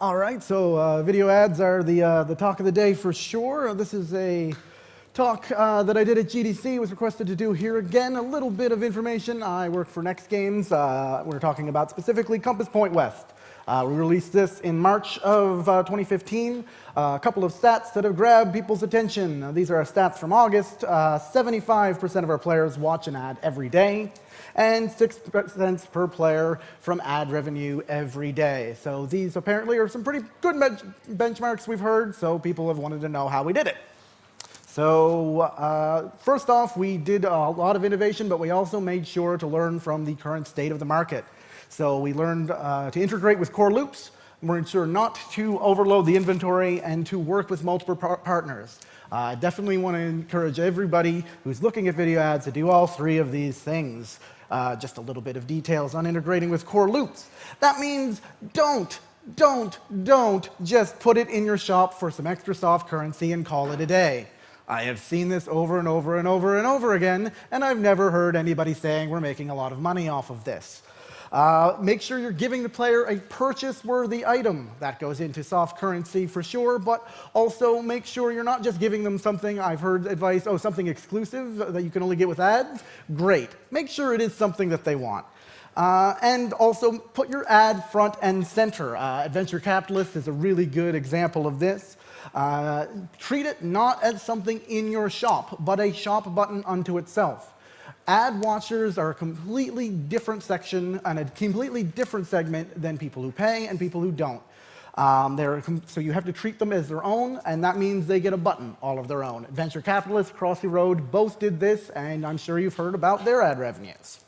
All right, so video ads are the talk of the day for sure. This is a talk that I did at GDC, was requested to do here again. A little bit of information. I work for Next Games. We're talking about specifically Compass Point West. We released this in March of 2015. A couple of stats that have grabbed people's attention. These are our stats from August. 75% of our players watch an ad every day, and 6 cents per player from ad revenue every day. So these apparently are some pretty good benchmarks we've heard, so people have wanted to know how we did it. So first off, we did a lot of innovation, but we also made sure to learn from the current state of the market. So we learned to integrate with core loops. We're sure not to overload the inventory and to work with multiple partners. I definitely want to encourage everybody who's looking at video ads to do all 3 of these things. Just a little bit of details on integrating with core loops. That means don't just put it in your shop for some extra soft currency and call it a day. I have seen this over and over and over and over again, and I've never heard anybody saying we're making a lot of money off of this. Make sure you're giving the player a purchase-worthy item. That goes into soft currency for sure, but also make sure you're not just giving them something. I've heard advice, oh, something exclusive that you can only get with ads. Great. Make sure it is something that they want. And also put your ad front and center. Adventure Capitalist is a really good example of this. Treat it not as something in your shop, but a shop button unto itself. Ad watchers are a completely different section and a completely different segment than people who pay and people who don't. So you have to treat them as their own, and that means they get a button all of their own. Venture Capitalists, Crossy Road, both did this, and I'm sure you've heard about their ad revenues.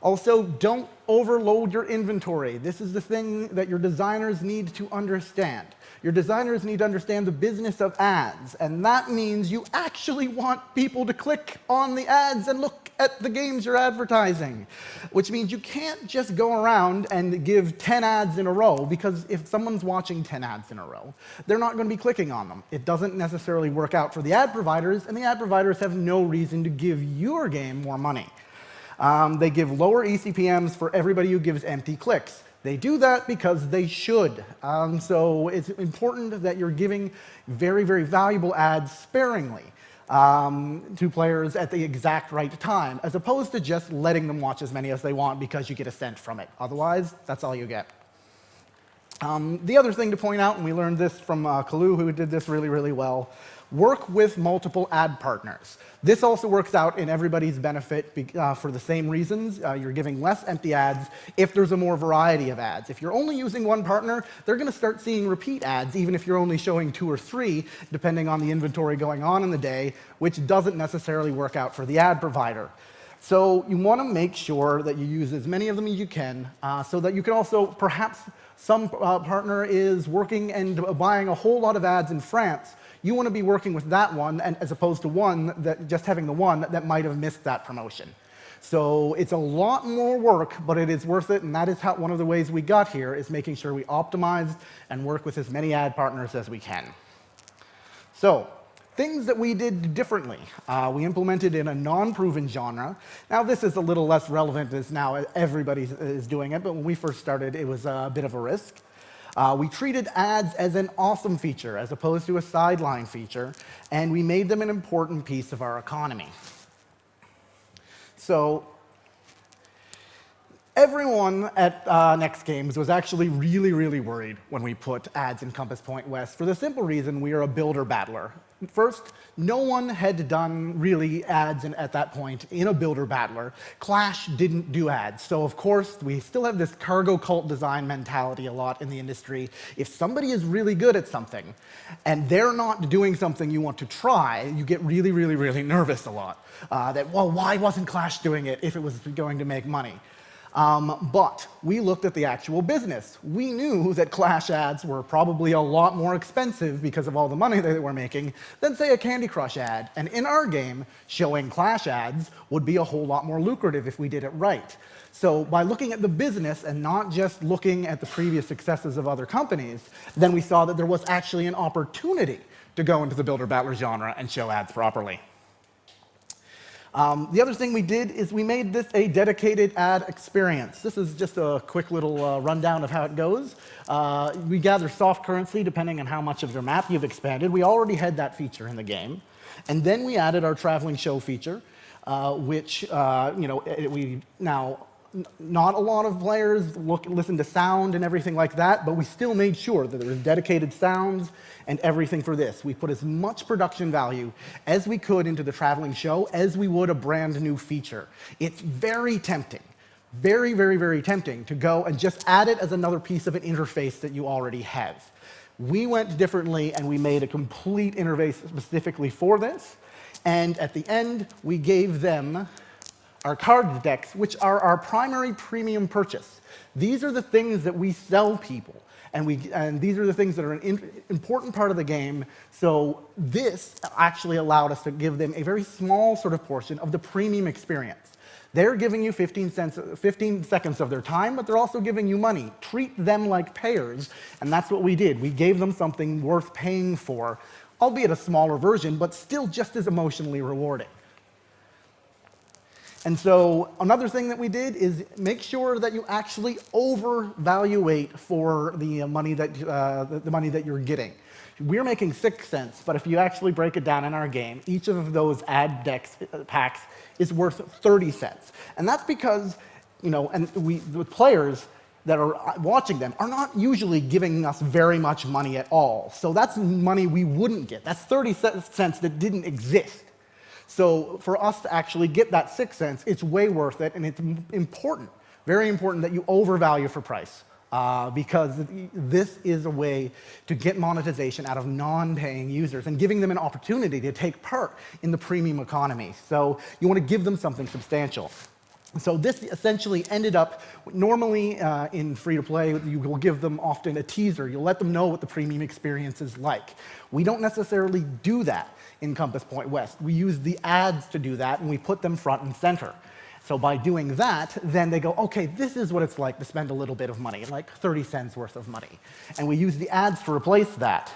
Also, don't overload your inventory. This is the thing that your designers need to understand. Your designers need to understand the business of ads, and that means you actually want people to click on the ads and look at the games you're advertising, which means you can't just go around and give 10 ads in a row, because if someone's watching 10 ads in a row, they're not going to be clicking on them. It doesn't necessarily work out for the ad providers, and the ad providers have no reason to give your game more money. They give lower eCPMs for everybody who gives empty clicks. They do that because they should. So it's important that you're giving very, very valuable ads sparingly to players at the exact right time, as opposed to just letting them watch as many as they want because you get a cent from it. Otherwise, that's all you get. The other thing to point out, and we learned this from Kalu, who did this really, really well, work with multiple ad partners. This also works out in everybody's benefit for the same reasons. You're giving less empty ads if there's a more variety of ads. If you're only using one partner, they're going to start seeing repeat ads, even if you're only showing 2 or 3, depending on the inventory going on in the day, which doesn't necessarily work out for the ad provider. So you want to make sure that you use as many of them as you can, so that you can also, perhaps some partner is working and buying a whole lot of ads in France. You want to be working with that one, and as opposed to one that just having the one that might have missed that promotion. So it's a lot more work, but it is worth it, and that is one of the ways we got here, is making sure we optimize and work with as many ad partners as we can. So things that we did differently. We implemented in a non-proven genre. Now this is a little less relevant as now everybody is doing it, but when we first started, it was a bit of a risk. We treated ads as an awesome feature as opposed to a sideline feature, and we made them an important piece of our economy. So everyone at Next Games was actually really, really worried when we put ads in Compass Point West, for the simple reason we are a builder battler. First, no one had done really ads at that point in a builder battler. Clash didn't do ads, so of course we still have this cargo cult design mentality a lot in the industry. If somebody is really good at something and they're not doing something you want to try, you get really, really, really nervous a lot. Well, why wasn't Clash doing it if it was going to make money? But we looked at the actual business. We knew that Clash ads were probably a lot more expensive because of all the money they were making than, say, a Candy Crush ad. And in our game, showing Clash ads would be a whole lot more lucrative if we did it right. So by looking at the business and not just looking at the previous successes of other companies, then we saw that there was actually an opportunity to go into the builder battler genre and show ads properly. The other thing we did is we made this a dedicated ad experience. This is just a quick little rundown of how it goes. We gather soft currency depending on how much of your map you've expanded. We already had that feature in the game. And then we added our traveling show feature, which, we now, not a lot of players listen to sound and everything like that, but we still made sure that there was dedicated sounds and everything for this. We put as much production value as we could into the traveling show as we would a brand new feature. It's very tempting, very, very, very tempting to go and just add it as another piece of an interface that you already have. We went differently and we made a complete interface specifically for this. And at the end, we gave them our card decks, which are our primary premium purchase. These are the things that we sell people, and these are the things that are an important part of the game. So this actually allowed us to give them a very small sort of portion of the premium experience. They're giving you 15 seconds of their time, but they're also giving you money. Treat them like payers, and that's what we did. We gave them something worth paying for, albeit a smaller version, but still just as emotionally rewarding. And so another thing that we did is make sure that you actually overvaluate for the money that you're getting. We're making 6 cents, but if you actually break it down in our game, each of those ad decks packs is worth 30 cents. And that's because, the players that are watching them are not usually giving us very much money at all. So that's money we wouldn't get. That's 30 cents that didn't exist. So for us to actually get that 6 cents, it's way worth it, and it's important, very important that you overvalue for price, because this is a way to get monetization out of non-paying users and giving them an opportunity to take part in the premium economy. So you want to give them something substantial. So this essentially ended up, normally in free-to-play, you will give them often a teaser. You'll let them know what the premium experience is like. We don't necessarily do that in Compass Point West. We use the ads to do that, and we put them front and center. So by doing that, then they go, okay, this is what it's like to spend a little bit of money, like 30 cents worth of money. And we use the ads to replace that.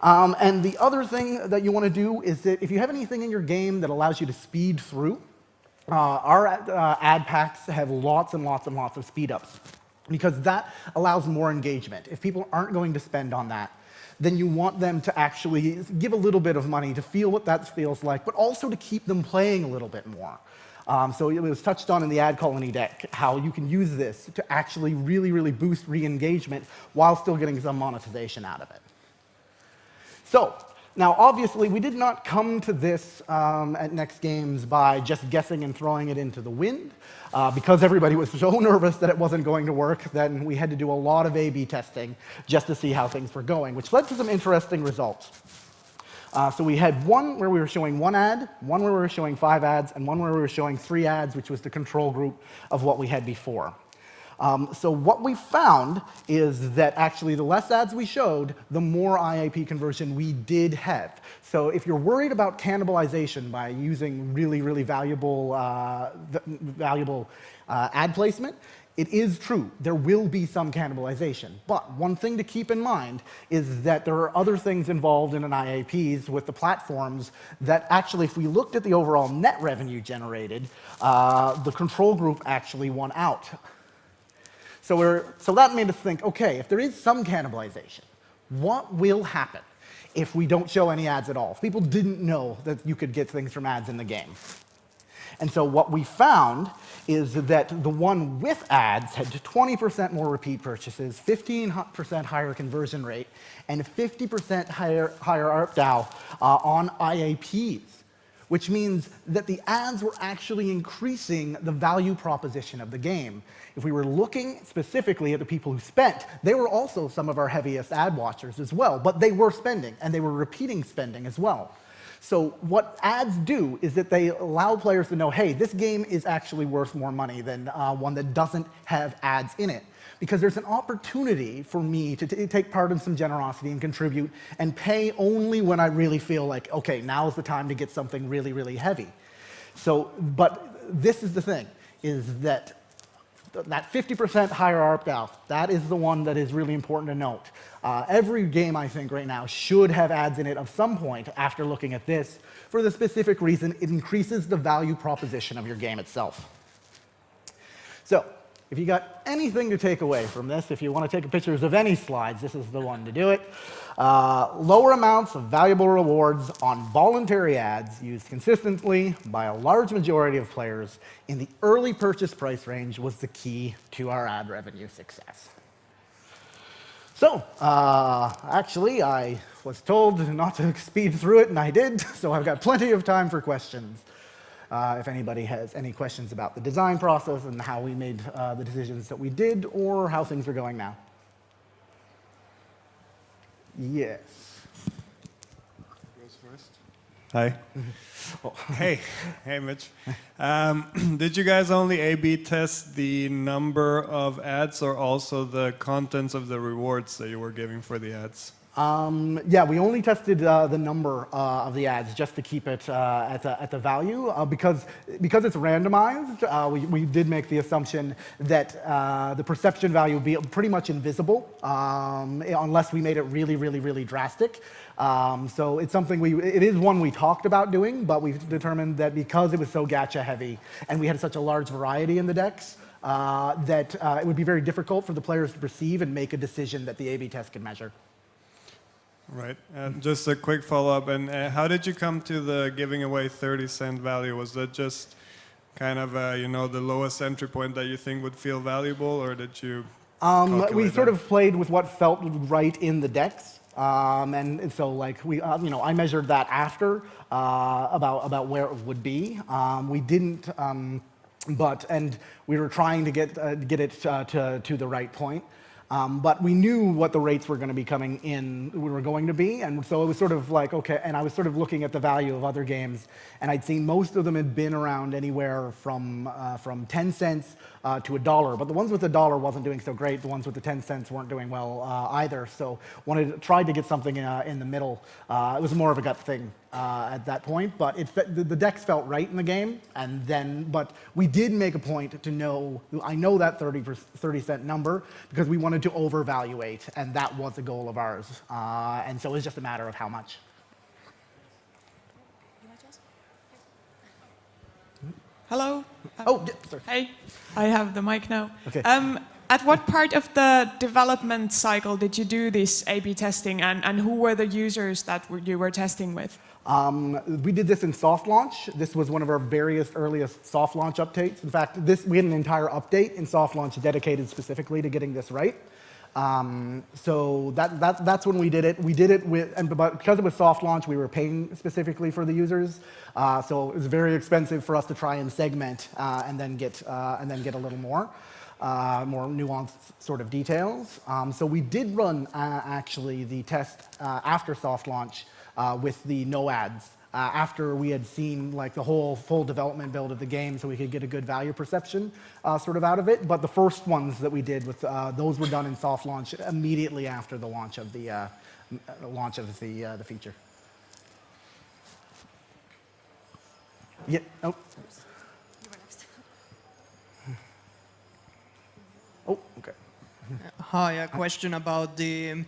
And the other thing that you want to do is that if you have anything in your game that allows you to speed through, our ad packs have lots and lots and lots of speed ups, because that allows more engagement. If people aren't going to spend on that, then you want them to actually give a little bit of money to feel what that feels like, but also to keep them playing a little bit more. So it was touched on in the ad colony deck, how you can use this to actually really, really boost re-engagement while still getting some monetization out of it. So now, obviously, we did not come to this at Next Games by just guessing and throwing it into the wind. Because everybody was so nervous that it wasn't going to work, then we had to do a lot of A/B testing just to see how things were going, which led to some interesting results. So we had one where we were showing 1 ad, one where we were showing 5 ads, and one where we were showing 3 ads, which was the control group of what we had before. So what we found is that actually the less ads we showed, the more IAP conversion we did have. So if you're worried about cannibalization by using really, really valuable ad placement, it is true. There will be some cannibalization. But one thing to keep in mind is that there are other things involved in an IAPs with the platforms that actually, if we looked at the overall net revenue generated, the control group actually won out. So that made us think, okay, if there is some cannibalization, what will happen if we don't show any ads at all? If people didn't know that you could get things from ads in the game. And so what we found is that the one with ads had 20% more repeat purchases, 15% higher conversion rate, and 50% higher ARPDAU on IAPs, which means that the ads were actually increasing the value proposition of the game. If we were looking specifically at the people who spent, they were also some of our heaviest ad watchers as well, but they were spending, and they were repeating spending as well. So what ads do is that they allow players to know, hey, this game is actually worth more money than one that doesn't have ads in it. Because there's an opportunity for me to take part in some generosity and contribute and pay only when I really feel like, okay, now is the time to get something really, really heavy. So, but this is the thing, is that 50% higher ARPDAU, that is the one that is really important to note. Every game, I think, right now should have ads in it of some point after looking at this, for the specific reason it increases the value proposition of your game itself. So, if you got anything to take away from this, if you want to take pictures of any slides, this is the one to do it. Lower amounts of valuable rewards on voluntary ads used consistently by a large majority of players in the early purchase price range was the key to our ad revenue success. So, actually, I was told not to speed through it, and I did, so I've got plenty of time for questions. If anybody has any questions about the design process and how we made the decisions that we did, or how things are going now. Yes. Goes first. Hi. Hey, Mitch. Did you guys only A/B test the number of ads, or also the contents of the rewards that you were giving for the ads? Yeah, we only tested the number of the ads just to keep it at the value because it's randomized. We did make the assumption that the perception value would be pretty much invisible unless we made it really, really, really drastic. So it's something it is one we talked about doing, but we've determined that because it was so gacha heavy and we had such a large variety in the decks, that it would be very difficult for the players to perceive and make a decision that the A/B test could measure. Right. Just a quick follow-up. And how did you come to the giving away 30-cent value? Was that just kind of, the lowest entry point that you think would feel valuable, or did you we sort of played with what felt right in the decks. And so, like, I measured that after about where it would be. We didn't, and we were trying to get it to the right point. But we knew what the rates were going to be coming in, were going to be, and so it was sort of like, okay, and I was sort of looking at the value of other games, and I'd seen most of them had been around anywhere from 10 cents to $1, but the ones with $1 wasn't doing so great, the ones with the 10 cents weren't doing well either, so tried to get something in the middle. It was more of a gut thing at that point, but the decks felt right in the game, but we did make a point to know, I know that 30-cent number, because we wanted to overvaluate, and that was a goal of ours. And so it was just a matter of how much. Hello. Oh, sorry. Hey, I have the mic now. Okay. At what part of the development cycle did you do this A/B testing, and who were the users that you were testing with? We did this in soft launch. This was one of our earliest soft launch updates. In fact, we had an entire update in soft launch dedicated specifically to getting this right. So that's when we did it. We did it but because it was soft launch, we were paying specifically for the users. So it was very expensive for us to try and segment and then get a little more nuanced sort of details. So we did run actually the test after soft launch with the no ads. After we had seen like the whole full development build of the game, so we could get a good value perception sort of out of it. But the first ones that we did with those were done in soft launch immediately after the launch of the feature. Yeah. Oh. Oh. Okay. Hi, a question about the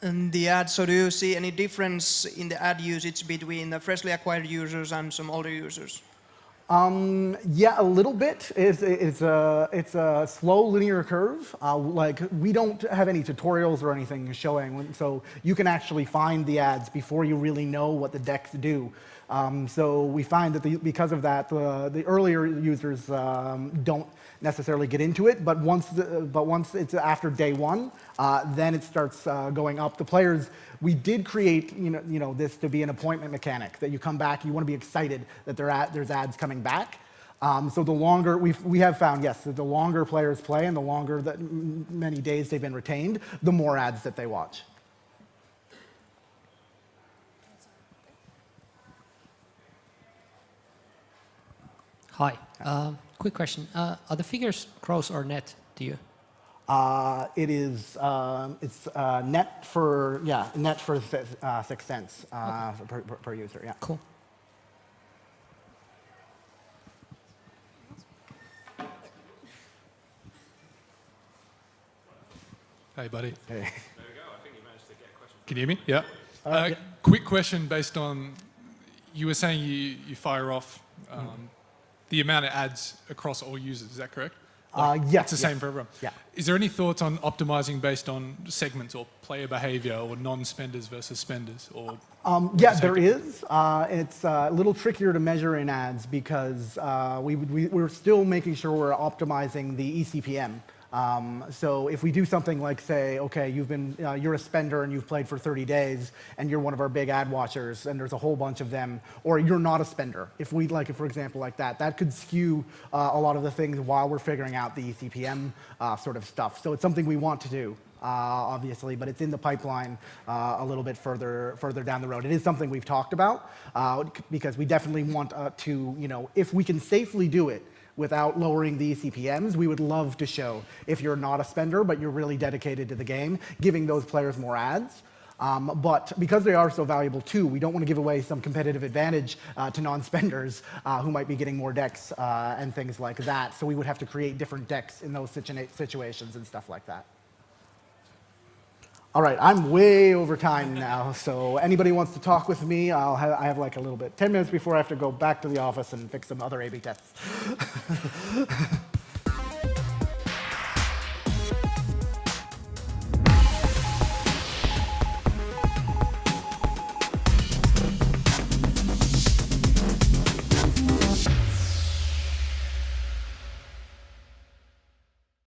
ad. So do you see any difference in the ad usage between the freshly acquired users and some older users? Yeah, a little bit. It's a slow linear curve. Like we don't have any tutorials or anything showing, so you can actually find the ads before you really know what the decks do. So we find that because of that, the earlier users don't necessarily get into it, but once it's after day one, then it starts going up. The players, we did create this to be an appointment mechanic, that you come back, you want to be excited that there's ads coming back. So the longer we have found, yes, that the longer players play and the longer that many days they've been retained, the more ads that they watch. Hi. Quick question. Are the figures gross or net to you? It is. It's net for 6 cents per user. Yeah. Cool. Hey, buddy. Hey. There we go. I think you managed to get a question. Can you hear me? Yeah. Yeah. Quick question based on, you were saying you fire off the amount of ads across all users, is that correct? Yes. It's the same for everyone. Yeah. Is there any thoughts on optimizing based on segments or player behavior or non-spenders versus spenders? Or Yeah, there is. It's a little trickier to measure in ads because we're still making sure we're optimizing the eCPM. So if we do something like say, okay, you're a spender and you've played for 30 days and you're one of our big ad watchers and there's a whole bunch of them, or you're not a spender. If we like it, for example, like that could skew a lot of the things while we're figuring out the eCPM sort of stuff. So it's something we want to do. Obviously, but it's in the pipeline a little bit further down the road. It is something we've talked about because we definitely want to, if we can safely do it without lowering the CPMs, we would love to show if you're not a spender, but you're really dedicated to the game, giving those players more ads. But because they are so valuable too, we don't want to give away some competitive advantage to non-spenders who might be getting more decks and things like that. So we would have to create different decks in those situations and stuff like that. All right, I'm way over time now, so anybody wants to talk with me, I have like a little bit, 10 minutes before I have to go back to the office and fix some other A/B tests.